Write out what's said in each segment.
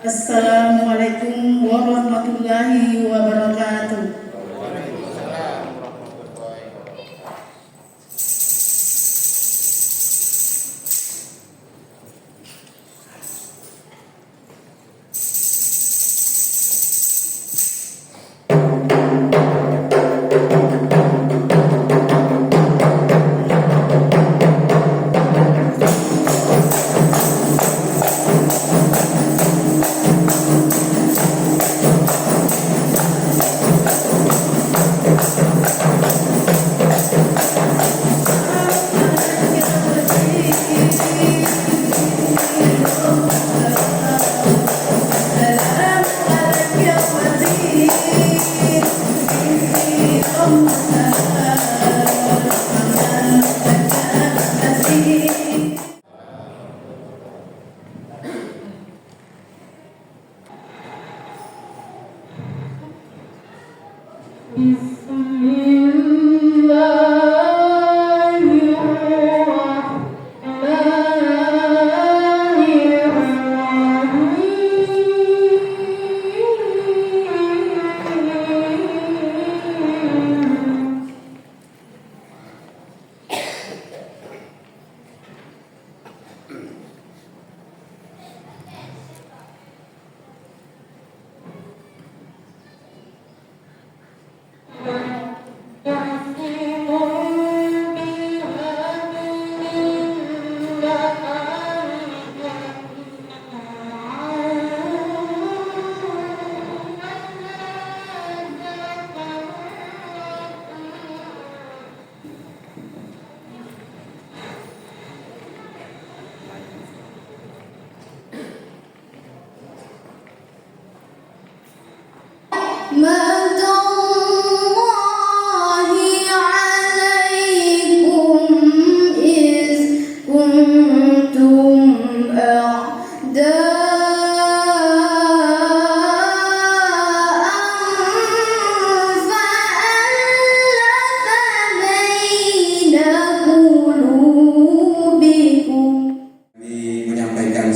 Assalamualaikum warahmatullahi wabarakatuh.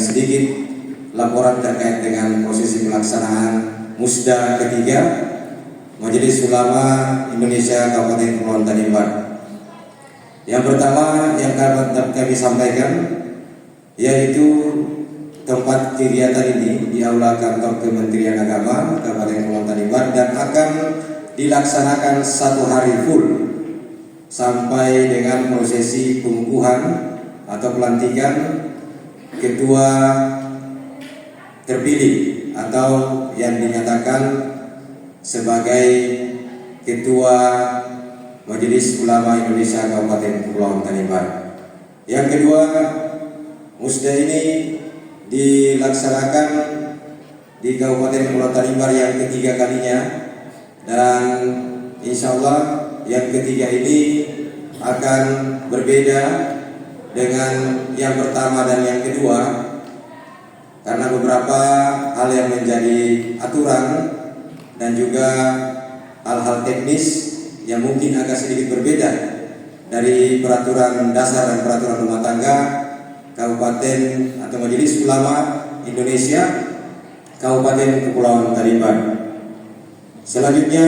Sedikit laporan terkait dengan prosesi pelaksanaan musda ketiga Majelis Ulama Indonesia Kabupaten Kepulauan Tanimbar. Yang pertama yang kami sampaikan yaitu tempat kegiatan ini di Aula Kantor Kementerian Agama Kabupaten Kepulauan Tanimbar dan akan dilaksanakan 1 hari full sampai dengan prosesi pengukuhan atau pelantikan ketua terpilih atau yang dinyatakan sebagai ketua Majelis Ulama Indonesia Kabupaten Kepulauan Tanimbar. Yang kedua, musda ini dilaksanakan di Kabupaten Kepulauan Tanimbar yang ketiga kalinya, dan insya Allah yang ketiga ini akan berbeda dengan yang pertama dan yang kedua, karena beberapa hal yang menjadi aturan dan juga hal-hal teknis yang mungkin agak sedikit berbeda dari peraturan dasar dan peraturan rumah tangga Kabupaten atau Majelis Ulama Indonesia Kabupaten Kepulauan Tanimbar. Selanjutnya,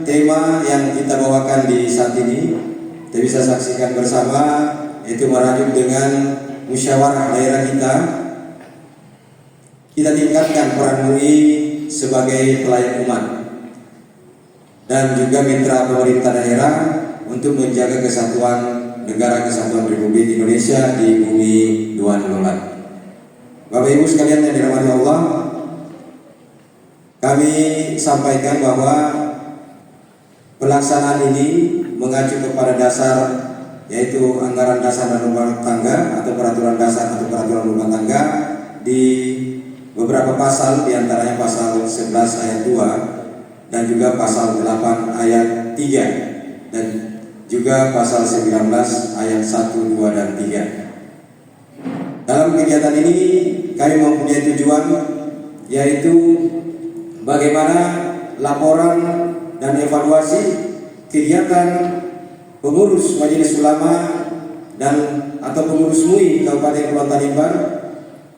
tema yang kita bawakan di saat ini kita bisa saksikan bersama, yaitu merajuk dengan musyawarah daerah kita tingkatkan peran MUI sebagai pelayan umat dan juga mitra pemerintah daerah untuk menjaga kesatuan negara kesatuan Republik Indonesia di bumi dua nolat. Bapak Ibu sekalian yang dirahmati Allah, kami sampaikan bahwa pelaksanaan ini mengacu kepada dasar, yaitu anggaran dasar dan rumah tangga atau peraturan dasar atau peraturan rumah tangga di beberapa pasal, diantaranya pasal 11 ayat 2 dan juga pasal 8 ayat 3 dan juga pasal 19 ayat 1, 2, dan 3. Dalam kegiatan ini kami mempunyai tujuan, yaitu bagaimana laporan dan evaluasi kegiatan pengurus Majelis Ulama dan atau pengurus MUI Kabupaten Kepulauan Tanimbar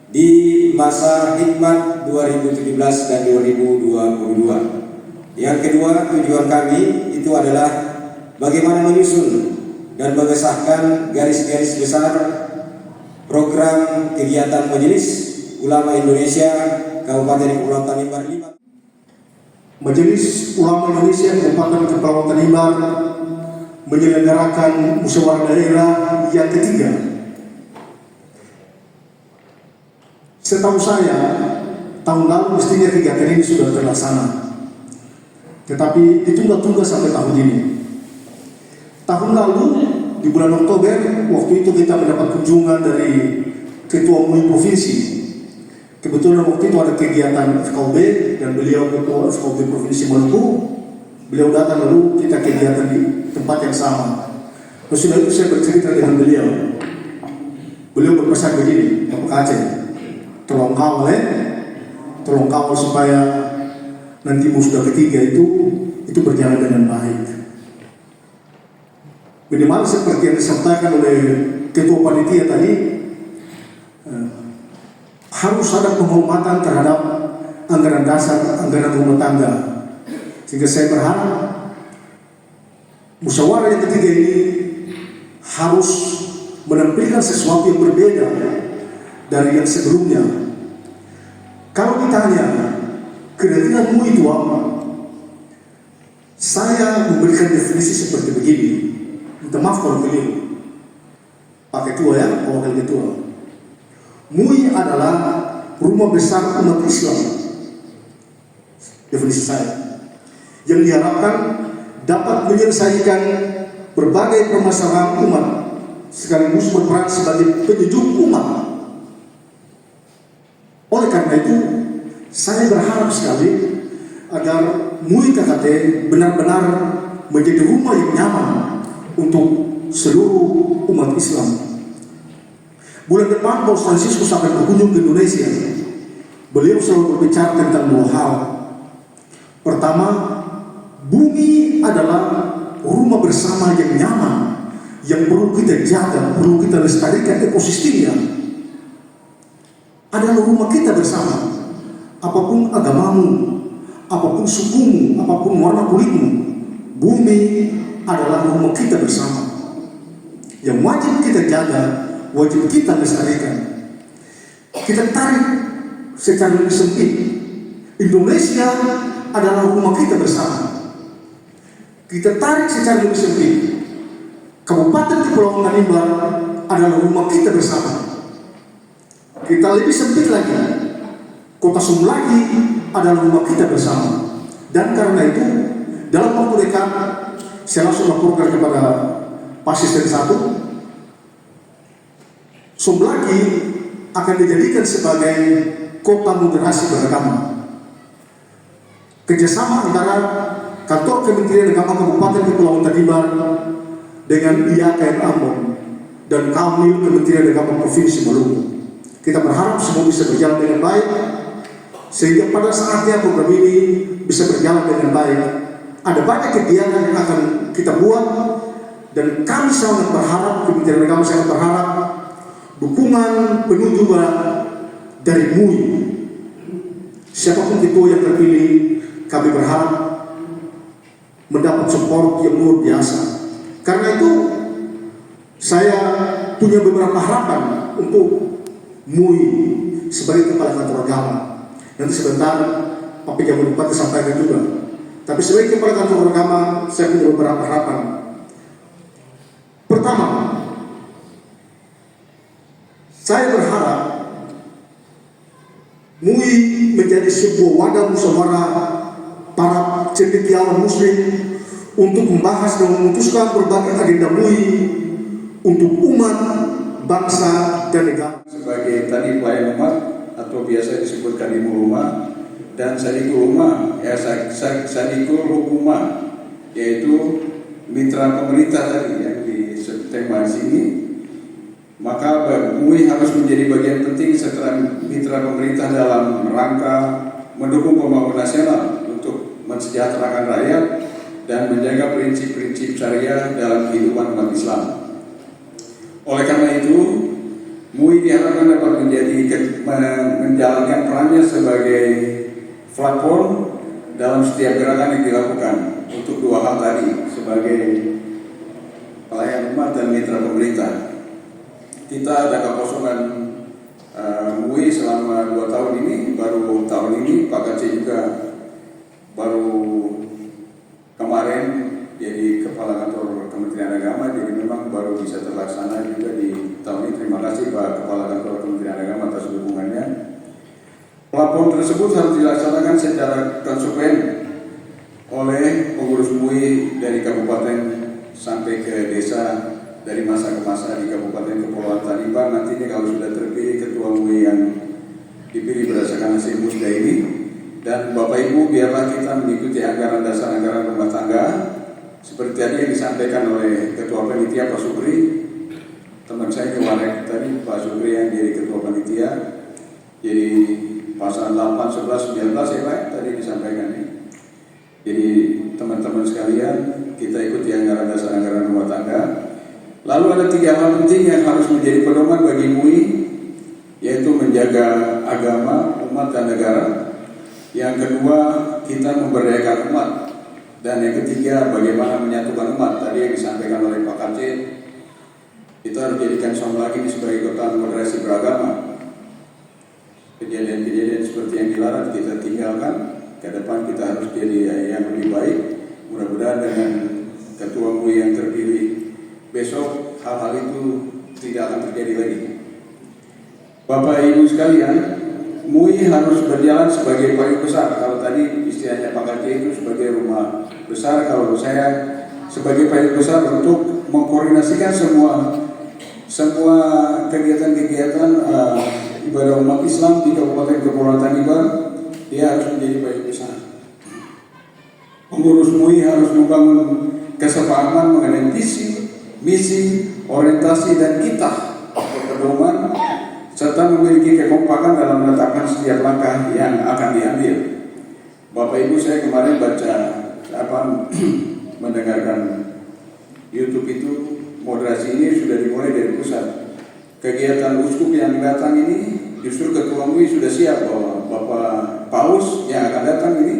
di masa hikmat 2017 dan 2022. Yang kedua, tujuan kami itu adalah bagaimana menyusun dan mengesahkan garis-garis besar program kegiatan Majelis Ulama Indonesia Kabupaten Kepulauan Tanimbar 5. Majelis Ulama Indonesia Kabupaten Kepulauan Tanimbar menyelenggarakan musyawarah daerah yang ketiga. Setahu saya, tahun lalu mestinya kegiatan ini sudah terlaksana, tetapi ditunda-tunda sampai tahun ini. Tahun lalu di bulan Oktober, waktu itu kita mendapat kunjungan dari Ketua MUI Provinsi. Kebetulan waktu itu ada kegiatan FKUB dan beliau Ketua FKUB Provinsi Maluku. Beliau datang, lalu kita kegiatan di tempat yang sama. Sesudah itu saya bercerita dengan beliau. Beliau berpesan begini, Bapak Aceh, tolong kawal supaya nanti musda ketiga itu berjalan dengan baik. Minimal seperti yang disampaikan oleh Ketua Panitia tadi, harus ada penghormatan terhadap anggaran dasar, anggaran rumah tangga. Sehingga saya berharap musyawarah yang ketiga ini harus menampilkan sesuatu yang berbeda dari yang sebelumnya. Kalau ditanya kira-kira MUI itu apa, saya memberikan definisi seperti begini. Minta maaf kalau keliru, Pak Ketua ya, Wakil Ketua. MUI adalah rumah besar umat Islam, definisi saya, yang diharapkan dapat menyelesaikan berbagai permasalahan umat sekaligus berperan sebagai penyejuk umat. Oleh karena itu, saya berharap sekali agar MUI KKT benar-benar menjadi rumah yang nyaman untuk seluruh umat Islam. Bulan depan Paus Fransiskus akan berkunjung ke Indonesia. Beliau selalu berbicara tentang dua hal. Pertama, bumi adalah rumah bersama yang nyaman, yang perlu kita jaga, perlu kita lestarikan ekosistemnya. Adalah rumah kita bersama. Apapun agamamu, apapun sukumu, apapun warna kulitmu, bumi adalah rumah kita bersama. Yang wajib kita jaga, wajib kita lestarikan. Kita tarik secara lebih sempit. Indonesia adalah rumah kita bersama. Kita tarik secara lebih sempit. Kabupaten Kepulauan Tanimbar adalah rumah kita bersama. Kita lebih sempit lagi. Kota Sumlagi adalah rumah kita bersama. Dan karena itu, dalam waktu dekat, saya langsung laporkan kepada Pak Asisten 1, Sumlagi akan dijadikan sebagai kota moderasi beragama. Kerjasama antara Kantor Kementerian Agama Kabupaten Kepulauan Tanimbar dengan IAKN Ambon dan Kamil Kementerian Agama Provinsi Maluku. Kita berharap semua bisa berjalan dengan baik, sehingga pada saatnya program ini bisa berjalan dengan baik. Ada banyak kegiatan yang akan kita buat, dan kami sangat berharap, Kementerian Agama sangat berharap dukungan penuh juga dari MUI. Siapapun ketua yang terpilih, kami berharap mendapat support yang luar biasa. Karena itu saya punya beberapa harapan untuk MUI sebagai kepala kantor agama. Nanti sebentar Pak Penjabat Bupati sampaikan juga. Tapi sebagai kepala kantor agama, saya punya beberapa harapan. Pertama, saya berharap MUI menjadi sebuah wadah musyawarah para cendekiawan muslim untuk membahas dan memutuskan berbagai agenda MUI untuk umat, bangsa, dan negara. Sebagai tadi pelayan umat atau biasa disebut kadimul ummah dan sadikul ummah, sadikul hukumah, yaitu mitra pemerintah tadi yang di tema sini. Maka MUI harus menjadi bagian penting setelah mitra pemerintah dalam rangka mendukung pembangunan nasional untuk mensejahterakan rakyat dan menjaga prinsip-prinsip syariah dalam kehidupan umat Islam. Oleh karena itu, MUI diharapkan dapat menjalankan perannya sebagai platform dalam setiap gerakan yang dilakukan untuk dua hal tadi, sebagai pelayan umat dan mitra pemerintah. Kita ada kekosongan MUI selama 2 tahun ini, baru tahun ini Pak Kacil juga baru kemarin jadi kepala kantor Kementerian Agama, jadi memang baru bisa terlaksana juga di tahun ini. Terima kasih Pak Kepala Kantor Kementerian Agama atas dukungannya. Platform tersebut harus dilaksanakan secara konsekuen oleh pengurus MUI dari kabupaten sampai ke desa, dari masa ke masa di Kabupaten Kepulauan Tanimbar. Nantinya kalau sudah terpilih ketua MUI yang dipilih berdasarkan hasil musda ini, dan Bapak Ibu biarlah kita mengikuti anggaran dasar anggaran rumah tangga seperti tadi yang disampaikan oleh Ketua Panitia Pak Supri, teman saya kemarin tadi Pak Supri yang jadi Ketua Panitia, jadi pasal 8, 11, 19 ya Pak tadi disampaikan ini. Jadi teman-teman sekalian, kita ikuti anggaran dasar anggaran rumah tangga. Lalu ada 3 hal penting yang harus menjadi pedoman bagi MUI, yaitu menjaga agama, umat, dan negara. Yang kedua, kita memberdayakan umat. Dan yang ketiga, bagaimana menyatukan umat. Tadi yang disampaikan oleh Pak Kacil, kita harus jadikan Somlak ini sebagai kota moderasi beragama. Kejadian-kejadian seperti yang dilarang kita tinggalkan. Ke depan kita harus jadi yang lebih baik. Mudah-mudahan dengan ketua MUI yang terpilih besok, hal-hal itu tidak akan terjadi lagi. Bapak Ibu sekalian, MUI harus berjalan sebagai payung besar. Kalau tadi istilahnya Pak Kacil itu sebagai rumah besar, kalau saya sebagai payung besar untuk mengkoordinasikan semua kegiatan-kegiatan ibadah umat Islam di Kabupaten Kepulauan Tanimbar. Dia harus menjadi payung besar. Pengurus MUI harus membangun kesepahaman mengenai visi, misi, orientasi, dan kitab pedoman, serta memiliki kekompakan dalam menetapkan setiap langkah yang akan diambil. Bapak Ibu, saya kemarin mendengarkan YouTube itu, moderasi ini sudah dimulai dari pusat. Kegiatan uskup yang datang ini, justru Ketua MUI sudah siap bahwa Bapak Paus yang akan datang ini,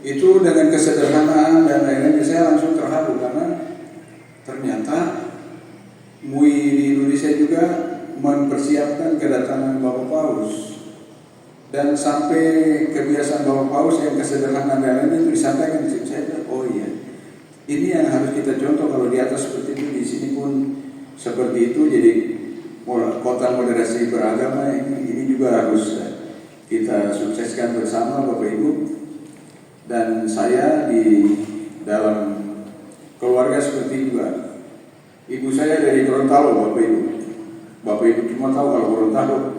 itu dengan kesederhanaan dan lain-lainnya saya langsung terharu karena ternyata MUI di Indonesia juga mempersiapkan kedatangan Bapak Paus, dan sampai kebiasaan Bapak Paus yang kesederhanaan dan lain-lain itu disampaikan di sini. Saya bilang, oh iya, ini yang harus kita contoh. Kalau di atas seperti itu, di sini pun seperti itu. Jadi kota moderasi beragama ini juga harus kita sukseskan bersama Bapak Ibu. Dan saya di dalam keluarga seperti juga. Ibu saya dari Gorontalo, Bapak Ibu. Bapak Ibu cuma tahu kalau Gorontalo